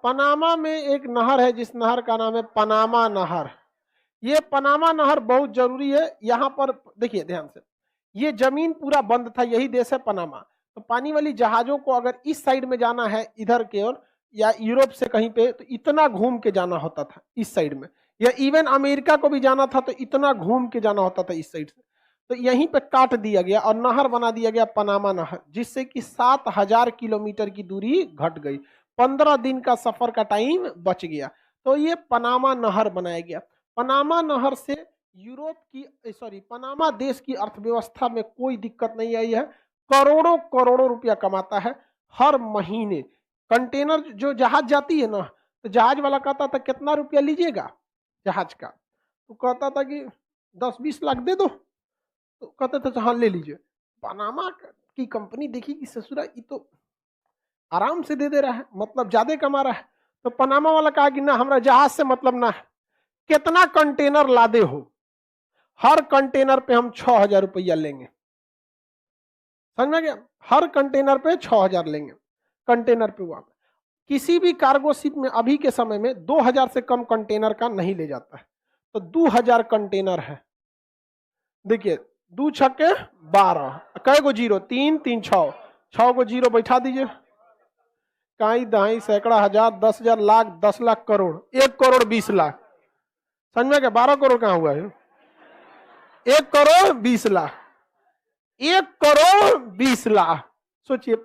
Panama में एक नहर है जिस नहर का नाम है पनामा नहर। ये पनामा नहर बहुत जरूरी है। यहाँ पर देखिए ध्यान से, ये जमीन पूरा बंद था, यही देश है पनामा। तो पानी वाली जहाजों को अगर इस साइड में जाना है इधर के ओर या यूरोप से कहीं पे, तो इतना घूम के जाना होता था इस साइड में, या इवन अमेरिका को भी जाना था तो इतना घूम के जाना होता था इस साइड से। तो यहीं पे काट दिया गया और नहर बना दिया गया पनामा नहर, जिससे कि 7,000 किलोमीटर की दूरी घट गई, 15 दिन का सफर का टाइम बच गया। तो ये पनामा नहर बनाया गया। पनामा नहर से यूरोप की पनामा देश की अर्थव्यवस्था में कोई दिक्कत नहीं आई है। करोड़ों करोड़ों रुपया कमाता है हर महीने। कंटेनर जो जहाज जाती है ना, तो जहाज वाला कहता था कितना रुपया लीजिएगा जहाज का, तो कहता था कि 10-20 लाख दे दो, तो कहते थे हाँ ले लीजिए। पनामा की कंपनी देखी कि ससुरा ये तो आराम से दे रहा है, मतलब ज्यादा कमा रहा है। तो पनामा वाला कहा कि ना, हमारा जहाज से मतलब ना है, कितना कंटेनर लादे हो, हर कंटेनर पे हम 6,000 रुपया लेंगे। समझ में गया? हर कंटेनर पे 6,000 लेंगे कंटेनर पे। हुआ किसी भी कार्गो शिप में अभी के समय में 2,000 से कम कंटेनर का नहीं ले जाता है। तो 2,000 कंटेनर है। देखिए 2 छक्के 12, कै गो जीरो, 3 3 6, 6 गो जीरो बैठा दीजिए। काई दहाई सैकड़ा हजार 10,000 लाख 10 लाख करोड़, 1 करोड़ 20 लाख। समझ में क्या? 12 करोड़ कहाँ हुआ है? 1 करोड़ 20 लाख, 1 करोड़ 20 लाख। सोचिए,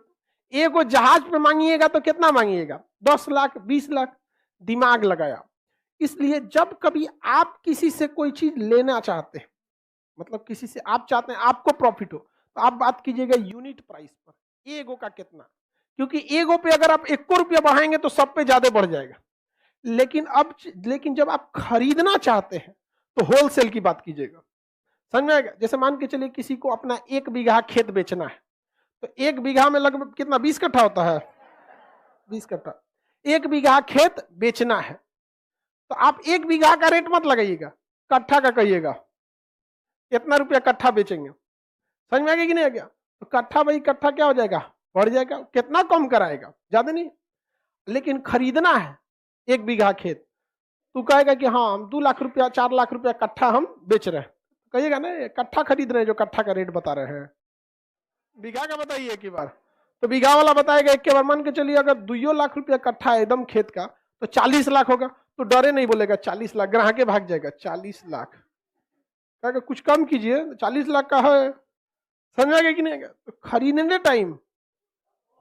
एगो जहाज पे मांगिएगा तो कितना मांगिएगा? 10 लाख 20 लाख। दिमाग लगाया। इसलिए जब कभी आप किसी से कोई चीज लेना चाहते हैं, मतलब किसी से आप चाहते हैं आपको प्रॉफिट हो, तो आप बात कीजिएगा यूनिट प्राइस पर, एगो का कितना। क्योंकि एगो पे अगर आप 1 रुपया बढ़ाएंगे तो सब पे ज्यादा बढ़ जाएगा। लेकिन जब आप खरीदना चाहते हैं तो होलसेल की बात कीजिएगा। समझ में आएगा? जैसे मान के चलिए किसी को अपना 1 बीघा खेत बेचना है, तो 1 बीघा में लगभग कितना, 20 कट्ठा होता है, 20 कट्ठा। 1 बीघा खेत बेचना है, तो आप 1 बीघा का रेट मत लगाइएगा, कट्ठा का कहिएगा, कितना रुपया कट्ठा बेचेंगे। समझ में आ गया कि नहीं आ गया? तो कट्ठा भाई कट्ठा क्या हो जाएगा, बढ़ जाएगा। कितना कम कराएगा, ज्यादा नहीं। लेकिन खरीदना है 1 बीघा खेत, तू कहेगा कि हाँ हम 2 लाख रुपया 4 लाख रुपया कट्ठा हम बेच रहे हैं, कहिएगा ना कट्ठा खरीद रहे हैं, जो कट्ठा का रेट बता रहे हैं। बीघा का बताइए एक बार, तो बीघा वाला बताएगा एक बार। मान के चलिए अगर 2 लाख रुपया कट्ठा है एकदम खेत का, तो 40 लाख होगा। तो डरे नहीं बोलेगा 40 लाख, ग्राहक भाग जाएगा 40 लाख, कहेगा कुछ कम कीजिए, 40 लाख का है। समझ गया कि नहीं? तो खरीदने टाइम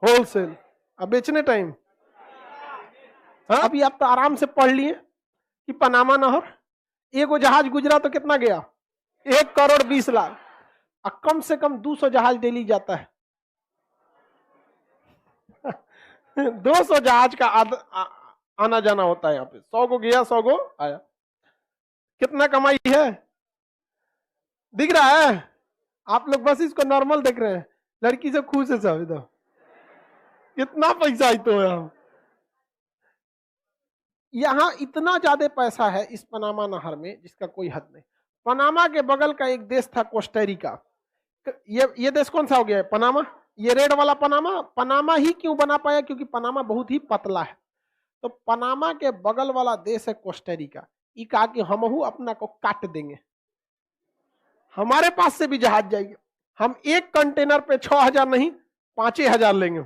होलसेल, अब बेचने टाइम। हाँ, अभी आप तो आराम से पढ़ लिए कि पनामा नहर, एगो जहाज गुजरा तो कितना गया, 1 करोड़ 20 लाख। और कम से कम 200 जहाज डेली जाता है। 200 जहाज का आना जाना होता है यहाँ पे। 100 को गया 100 को आया। कितना कमाई है दिख रहा है? आप लोग बस इसको नॉर्मल देख रहे हैं, लड़की से खुश है सब इधर। कितना पैसा है तो यहाँ इतना ज्यादा पैसा है इस पनामा नहर में जिसका कोई हद नहीं। पनामा के बगल का एक देश था कोस्टारिका। ये देश कौन सा हो गया है? पनामा। ये रेड वाला पनामा, पनामा ही क्यों बना पाया? क्योंकि पनामा बहुत ही पतला है। तो पनामा के बगल वाला देश है कोस्टारिका। ये कहा कि हमहू अपना को काट देंगे, हमारे पास से भी जहाज जाएगी, हम 1 कंटेनर पे 6,000 नहीं 5,000 लेंगे।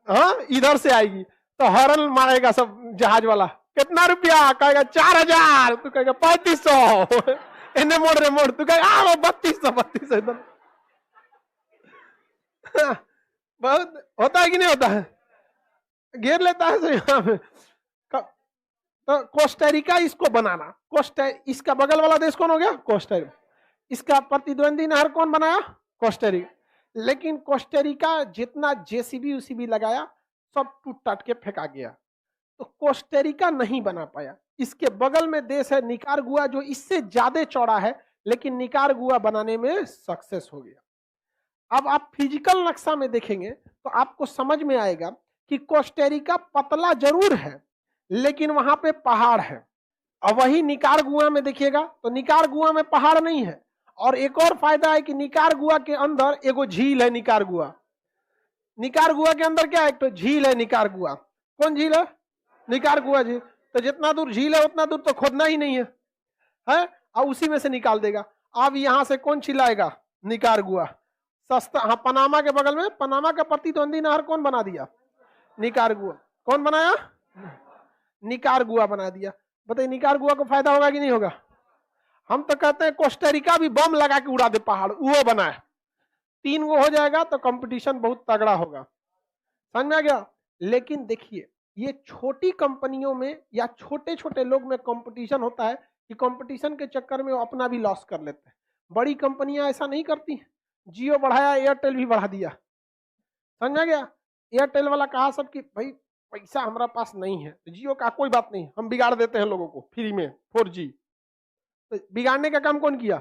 हाँ, इधर से आएगी तो हॉर्न मारेगा सब जहाज वाला, कितना रुपया? कहेगा 4,000, तू कहेगा 3,500, इन्हें मोड़ रे मोड़, तू कहेगा 3,200 इधर। बहुत होता है कि नहीं होता है? घेर लेता है यहाँ पे। तो कोस्टारिका इसको बनाना, इसका बगल वाला देश कौन हो गया? कोस्टारिका। इसका प्रतिद्वंदी नहर कौन बनाया? कोस्टारिका। लेकिन कोस्टारिका जितना जेसीबी उसीबी लगाया सब टूट टाट के फेंका गया, तो कोस्टारिका नहीं बना पाया। इसके बगल में देश है निकारागुआ, जो इससे ज्यादा चौड़ा है, लेकिन निकारागुआ बनाने में सक्सेस हो गया। अब आप फिजिकल नक्शा में देखेंगे तो आपको समझ में आएगा कि कोस्टारिका पतला जरूर है, लेकिन वहां पे पहाड़ है। और वही निकारागुआ में देखिएगा तो निकारागुआ में पहाड़ नहीं है। और एक और फायदा है कि निकारागुआ के अंदर एगो झील है। निकारागुआ के अंदर क्या है? एक तो झील है निकारागुआ। कौन झील है? निकारागुआ झील। तो जितना दूर झील है उतना दूर तो खोदना ही नहीं है? और उसी में से निकाल देगा। अब यहां से कौन चिल्लाएगा? निकारागुआ। सस्ता। हाँ, पनामा के बगल में, पनामा का प्रतिद्वंदी नहर कौन बना दिया? निकारागुआ। कौन बनाया? निकारागुआ बना दिया। बताइए निकारागुआ को फायदा होगा कि नहीं होगा? हम तो कहते हैं कोस्टारिका भी बम लगा के उड़ा दे पहाड़, वो बना है। 3 गो हो जाएगा तो कंपटीशन बहुत तगड़ा होगा। समझ में आ गया? लेकिन देखिए, ये छोटी कंपनियों में या छोटे छोटे लोग में कंपटीशन होता है कि कंपटीशन के चक्कर में वो अपना भी लॉस कर लेते हैं। बड़ी कंपनियां ऐसा नहीं करती। जियो बढ़ाया, एयरटेल भी बढ़ा दिया। समझ में गया? एयरटेल वाला कहा सब कि भाई पैसा हमारा पास नहीं है। जियो का कोई बात नहीं, हम बिगाड़ देते हैं लोगों को फ्री में 4G। तो बिगाड़ने का काम कौन किया?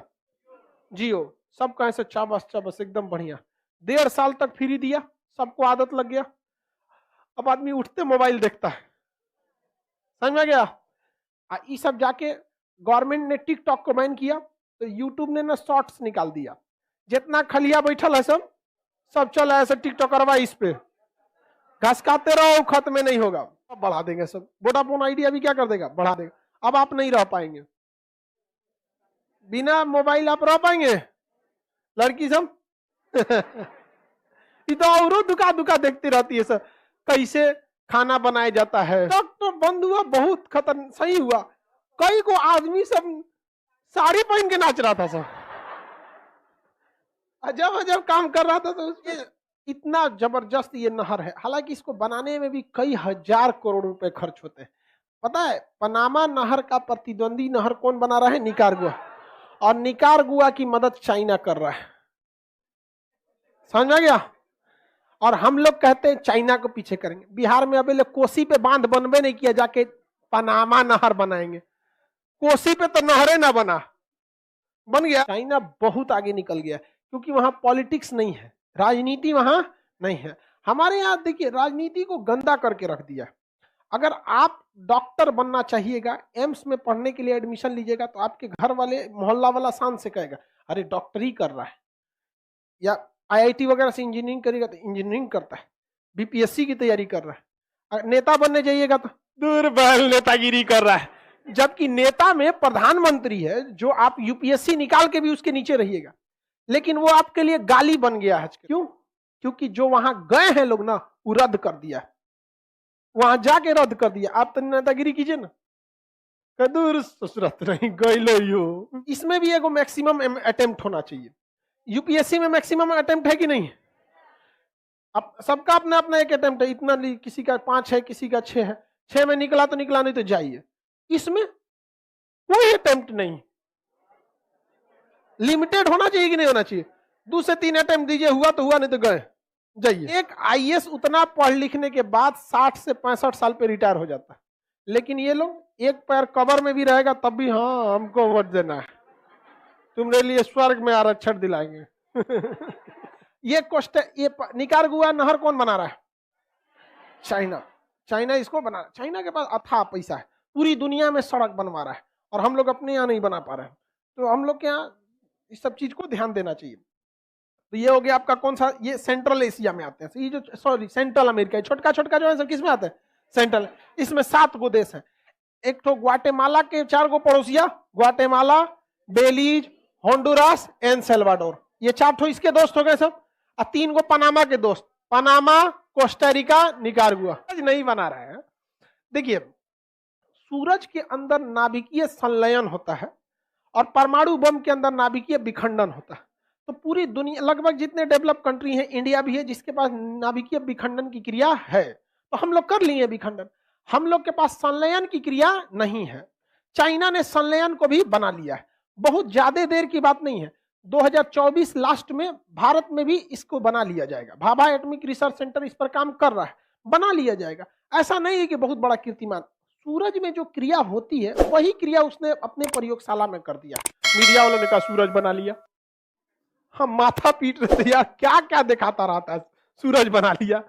जियो। सब कहे से चाबस चाबस एकदम बढ़िया। 1.5 साल तक फ्री दिया, सबको आदत लग गया। अब आदमी उठते मोबाइल देखता है। समझ में गया? ये सब जाके गवर्नमेंट ने टिकटॉक को बैन किया तो यूट्यूब ने ना शॉर्ट्स निकाल दिया। जितना खलिया बैठल है सब चल रहा है टिकटॉक करवा, इस पे घसकाते रहो, खत्म नहीं होगा। अब बढ़ा देंगे सब। वोडाफोन आइडिया भी क्या कर देगा? बढ़ा देगा। अब आप नहीं रह पाएंगे, बिना मोबाइल आप रह पाएंगे लड़की सब? ये तो और दुका दुका देखती रहती है सर, कैसे खाना बनाया जाता है। तो बंद हुआ, बहुत खतरनाक सही हुआ। कई को आदमी सब साड़ी पहन के नाच रहा था सर, अजब अजब काम कर रहा था। तो इतना जबरदस्त ये नहर है। हालांकि इसको बनाने में भी कई हजार करोड़ रुपए खर्च होते हैं। पता है पनामा नहर का प्रतिद्वंदी नहर कौन बना रहा है? निकारागुआ। और निकारागुआ की मदद चाइना कर रहा है। समझ में गया? और हम लोग कहते हैं चाइना को पीछे करेंगे। बिहार में अभी कोसी पे बांध बनबे नहीं किया, जाके पनामा नहर बनाएंगे। कोसी पे तो नहरे ना बना, बन गया। चाइना बहुत आगे निकल गया क्योंकि वहां पॉलिटिक्स नहीं है, राजनीति वहां नहीं है। हमारे यहाँ देखिए राजनीति को गंदा करके रख दिया। अगर आप डॉक्टर बनना चाहिएगा, एम्स में पढ़ने के लिए एडमिशन लीजिएगा तो आपके घर वाले मोहल्ला वाला शान से कहेगा अरे डॉक्टरी कर रहा है, या IIT वगैरह से इंजीनियरिंग करेगा तो इंजीनियरिंग करता है, BPSC की तैयारी कर रहा है। नेता बनने जाइएगा तो दूर बहल नेतागिरी कर रहा है। जबकि नेता में प्रधानमंत्री है, जो आप UPSC निकाल के भी उसके नीचे रहिएगा, लेकिन वो आपके लिए गाली बन गया है। क्यों? क्योंकि जो वहां गए हैं लोग ना, वो रद्द कर दिया, वहां जाके रद्द कर दिया। आप तो नेतागिरी कीजिए ना, कदूर ससुरत नहीं गई। इसमें भी एगो मैक्सिमम अटेम्प्ट होना चाहिए। UPSC में मैक्सिमम अटेम्प्ट है कि नहीं? अब सबका अपना अपना एक अटेम्प्ट है। इतना किसी का 5 है, किसी का 6 है। 6 में निकला तो निकला, नहीं तो जाइए। इसमें कोई अटेम्प्ट नहीं, लिमिटेड होना चाहिए कि नहीं होना चाहिए? 2 से 3 अटेम्प्ट दीजिए, हुआ तो हुआ, नहीं तो गए, जाइए। एक IAS उतना पढ़ लिखने के बाद 60 से 65 साल पे रिटायर हो जाता है, लेकिन ये लोग एक पैर कबर में भी रहेगा तब भी हाँ हमको वोट देना है, तुम्हारे लिए स्वर्ग में आरक्षण दिलाएंगे। ये निकारागुआ नहर कौन बना रहा है? चाइना। चाइना इसको बना रहा है। चाइना के पास अथाह पैसा है, पूरी दुनिया में सड़क बनवा रहा है, और हम लोग अपने यहाँ नहीं बना पा रहे हैं। तो हम लोग के यहाँ इस सब चीज को ध्यान देना चाहिए। तो ये हो गया आपका कौन सा? ये सेंट्रल एशिया में आते हैं। ये जो सॉरी सेंट्रल अमेरिका, छोटका छोटका जो है सब किस में आता है? सेंट्रल। इसमें 7 गो देश है। एक तो ग्वाटेमाला के 4 गो पड़ोसिया, ग्वाटेमाला, बेलीज, होंडुरास, एल सल्वाडोर। ये 4 ठो इसके दोस्त हो गए सब। और 3 गो पनामा के दोस्त, पनामा, कोस्टारिका, निकारागुआ। नहीं बना रहा है। देखिए सूरज के अंदर नाभिकीय संलयन होता है और परमाणु बम के अंदर नाभिकीय विखंडन होता है। तो पूरी दुनिया लगभग जितने डेवलप कंट्री हैं, इंडिया भी है जिसके पास नाभिकीय विखंडन की क्रिया है, तो हम लोग कर लिए विखंडन। हम लोग के पास संलयन की क्रिया नहीं है। चाइना ने संलयन को भी बना लिया है। बहुत ज्यादा देर की बात नहीं है, 2024 लास्ट में भारत में भी इसको बना लिया जाएगा। भाभा एटॉमिक रिसर्च सेंटर इस पर काम कर रहा है, बना लिया जाएगा। ऐसा नहीं है कि बहुत बड़ा कीर्तिमान। सूरज में जो क्रिया होती है वही क्रिया उसने अपने प्रयोगशाला में कर दिया। मीडिया वालों ने कहा सूरज बना लिया, हम माथा पीट रहे थे यार, क्या क्या दिखाता रहता है, सूरज बना लिया।